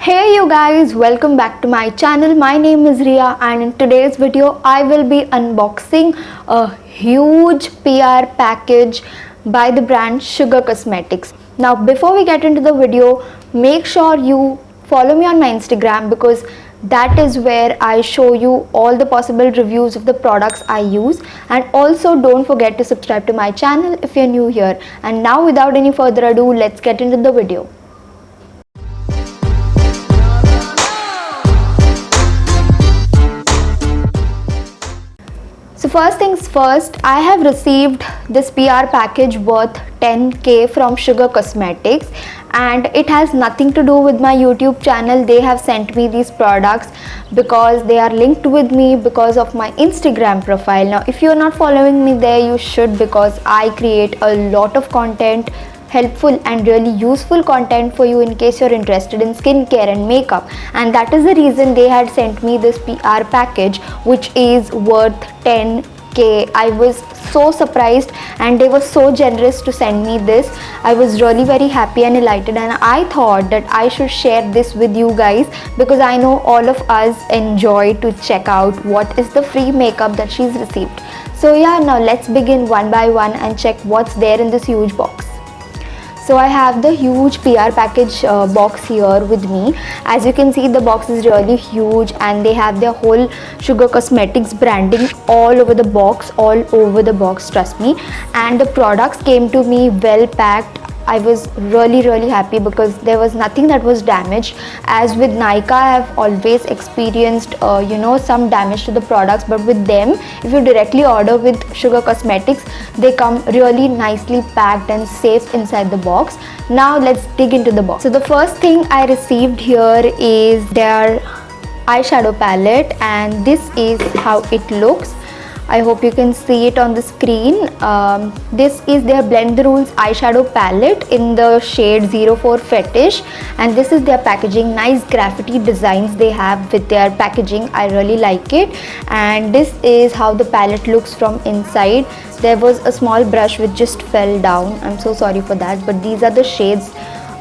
Hey you guys, welcome back to my channel. My name is Ria and in today's video I will be unboxing a huge PR package by the brand Sugar Cosmetics. Now before we get into the video, make sure you follow me on my Instagram because that is where I show you all the possible reviews of the products I use, and also don't forget to subscribe to my channel if you're new here. And now without any further ado, let's get into the video. So first things first, I have received this PR package worth 10k from Sugar Cosmetics, and it has nothing to do with my YouTube channel. They have sent me these products because they are linked with me because of my Instagram profile. Now if you are not following me there, you should, because I create a lot of content, helpful and really useful content for you in case you're interested in skincare and makeup, and that is the reason they had sent me this PR package which is worth 10k. I was so surprised and they were so generous to send me this. I was really very happy and delighted, and I thought that I should share this with you guys because I know all of us enjoy to check out what is the free makeup that she's received. So yeah, now let's begin one by one and check what's there in this huge box. So I have the huge PR package box here with me. As you can see, the box is really huge and they have their whole Sugar Cosmetics branding all over the box, trust me. And the products came to me well packed. I was really happy because there was nothing that was damaged. As with Nykaa, I have always experienced some damage to the products, but with them, if you directly order with Sugar Cosmetics, they come really nicely packed and safe inside the box. Now let's dig into the box. So the first thing I received here is their eyeshadow palette, and this is how it looks. I hope you can see it on the screen. This is their Blend the Rules eyeshadow palette in the shade 04 Fetish, and this is their packaging. Nice graffiti designs they have with their packaging. I really like it, and this is how the palette looks from inside. There was a small brush which just fell down. I'm so sorry for that, but these are the shades.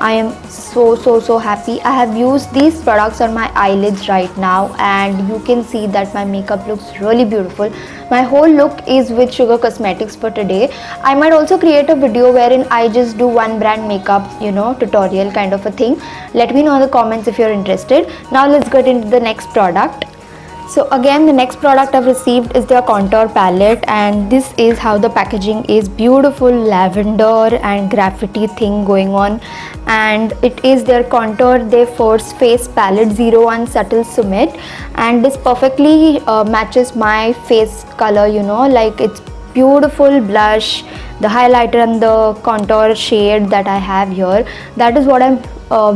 I am so happy. I have used these products on my eyelids right now, and you can see that my makeup looks really beautiful. My whole look is with Sugar Cosmetics for today. I might also create a video wherein I just do one brand makeup, tutorial kind of a thing. Let me know in the comments if you're interested. Now let's get into the next product. So again, the next product I've received is their contour palette, and this is how the packaging is. Beautiful lavender and graffiti thing going on, and it is their contour de force face palette 01 subtle summit, and this perfectly matches my face color, like it's beautiful blush, the highlighter and the contour shade that I have here. That is what I'm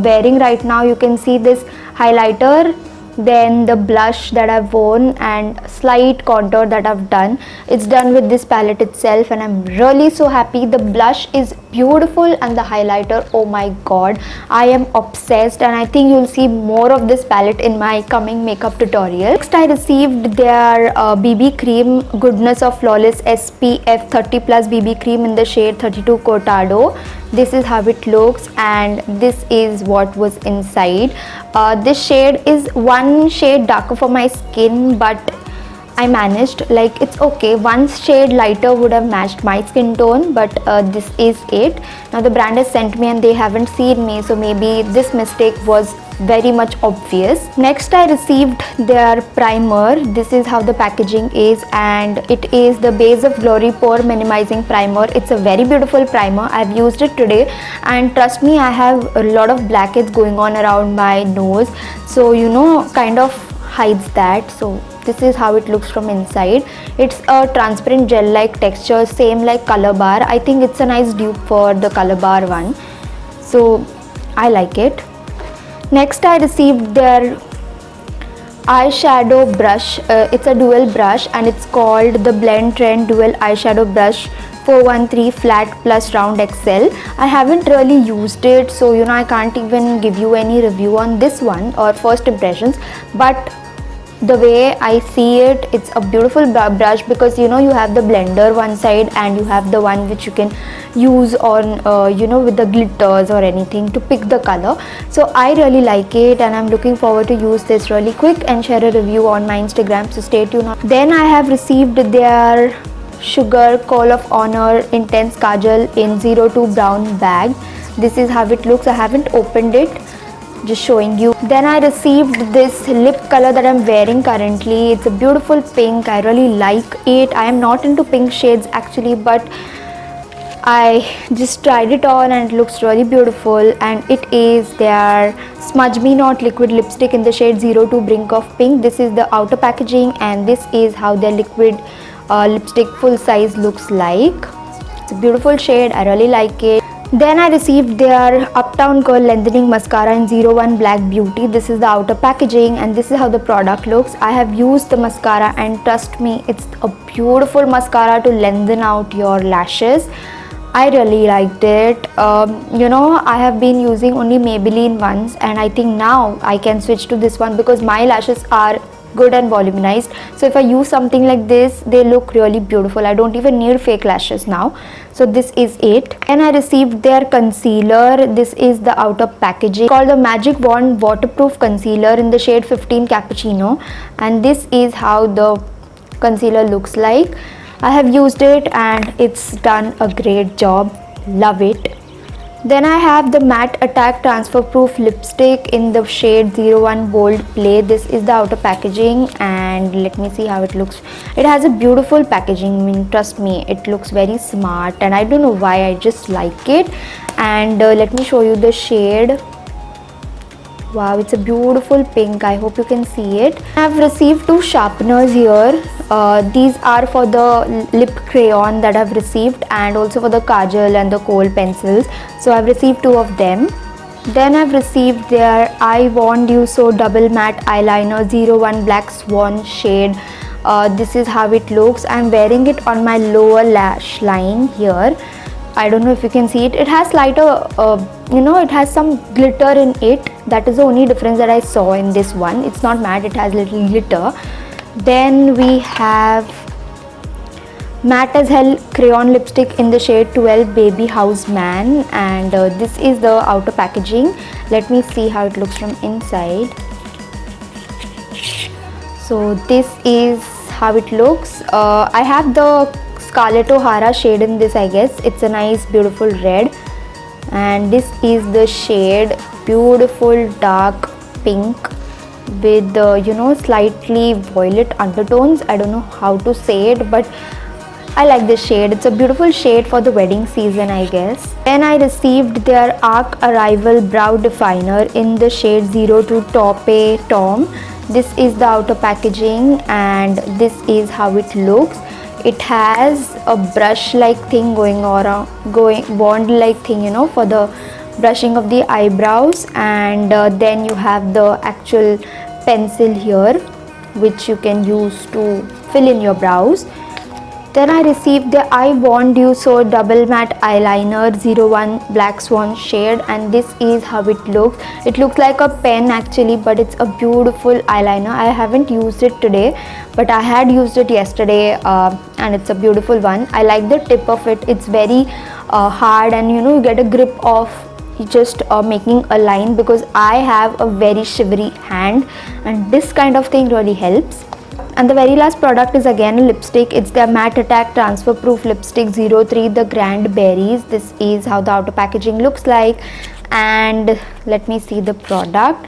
wearing right now. You can see this highlighter, then the blush that I've worn, and slight contour that I've done. It's done with this palette itself, and I'm really so happy. The blush is beautiful and the highlighter, oh my god, I am obsessed, and I think you'll see more of this palette in my coming makeup tutorial. Next, I received their BB cream, Goodness of Flawless SPF 30+ BB cream in the shade 32 Cortado. This is how it looks, and this is what was inside. This shade is one shade darker for my skin, but I managed, like, it's okay. One shade lighter would have matched my skin tone, but this is it. Now the brand has sent me and they haven't seen me, so maybe this mistake was very much obvious. Next, I received their primer. This is how the packaging is, and it is the Base of Glory Pore Minimizing Primer. It's a very beautiful primer. I've used it today, and trust me, I have a lot of blackheads going on around my nose, so kind of hides that. So this is how it looks from inside. It's a transparent gel like texture, same like Color Bar. I think it's a nice dupe for the Color Bar one, so I like it. Next, I received their eyeshadow brush. It's a dual brush, and it's called the Blend Trend Dual Eyeshadow Brush 413 Flat Plus Round XL. I haven't really used it, so I can't even give you any review on this one or first impressions, but the way I see it, it's a beautiful brush, because you know you have the blender one side and you have the one which you can use on you know, with the glitters or anything to pick the color. So I really like it, and I'm looking forward to use this really quick and share a review on my Instagram, so stay tuned. Then I have received their Sugar Call of Honor Intense Kajal in 02 brown bag. This is how it looks. I haven't opened it, just showing you. Then I received this lip color that I'm wearing currently. It's a beautiful pink. I really like it. I am not into pink shades actually, but I just tried it on and it looks really beautiful, and it is their Smudge Me Not liquid lipstick in the shade 02 Brink of Pink. This is the outer packaging, and this is how their liquid lipstick full size looks like. It's a beautiful shade. I really like it. Then I received their Uptown Curl Lengthening Mascara in 01 Black Beauty. This is the outer packaging, and this is how the product looks. I have used the mascara, and trust me, it's a beautiful mascara to lengthen out your lashes. I really liked it. You know, I have been using only Maybelline ones, and I think now I can switch to this one because my lashes are good and volumized. So if I use something like this, they look really beautiful. I don't even need fake lashes now. So this is it. And I received their concealer. This is the outer packaging, called the Magic Wand Waterproof Concealer in the shade 15 Cappuccino, and this is how the concealer looks like. I have used it and it's done a great job. Love it. Then I have the Matte Attack Transfer Proof Lipstick in the shade 01 Bold Play. This is the outer packaging, and let me see how it looks. It has a beautiful packaging. I mean, trust me, it looks very smart, and I don't know why, I just like it. And let me show you the shade. Wow, it's a beautiful pink. I hope you can see it. I have received two sharpeners here. These are for the lip crayon that I've received, and also for the kajal and the kohl pencils. So I've received two of them. Then I've received their I Warned You So Double Matte Eyeliner 01 Black Swan shade. This is how it looks. I'm wearing it on my lower lash line here. I don't know if you can see it. It has lighter, you know, it has some glitter in it. That is the only difference that I saw in this one. It's not matte, it has little glitter. Then we have Matte as Hell Crayon Lipstick in the shade 12 Baby House Man, and this is the outer packaging. Let me see how it looks from inside. So this is how it looks. I have the Scarlett O'Hara shade in this, I guess. It's a nice beautiful red, and this is the shade beautiful dark pink with you know, slightly violet undertones. I don't know how to say it, but I like this shade. It's a beautiful shade for the wedding season, I guess. Then I received their Arc Arrival Brow Definer in the shade 02 Taupe Tom. This is the outer packaging, and this is how it looks. It has a brush like thing going around, wand like thing, you know, for the brushing of the eyebrows, and then you have the actual pencil here which you can use to fill in your brows. Then I received the I Warned You So Double Matte Eyeliner 01 Black Swan shade, and this is how it looks. It looks like a pen actually, but it's a beautiful eyeliner. I haven't used it today, but I had used it yesterday, and it's a beautiful one. I like the tip of it. It's very hard, and you know, you get a grip of just making a line, because I have a very shivery hand, and this kind of thing really helps. And the very last product is again a lipstick. It's the Matte Attack Transfer Proof Lipstick 03 The Grand Berries. This is how the outer packaging looks like, and let me see the product.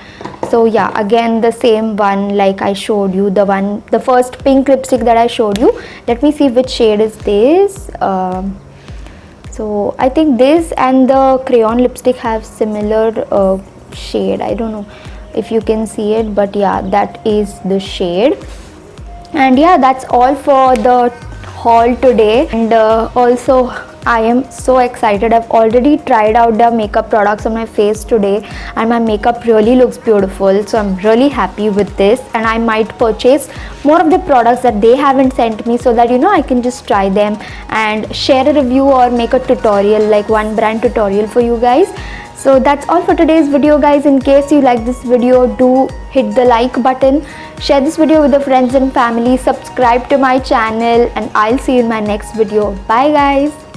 So yeah, again the same one like I showed you, the first pink lipstick that I showed you. Let me see which shade is this. So I think this and the crayon lipstick have similar shade. I don't know if you can see it, but yeah, that is the shade. And yeah, that's all for the haul today. And also I am so excited. I've already tried out the makeup products on my face today, and my makeup really looks beautiful, so I'm really happy with this. And I might purchase more of the products that they haven't sent me, so that you know, I can just try them and share a review or make a tutorial, like one brand tutorial for you guys. So that's all for today's video, guys. In case you like this video, do hit the like button, Share this video with your friends and family. Subscribe to my channel, and I'll see you in my next video. Bye guys.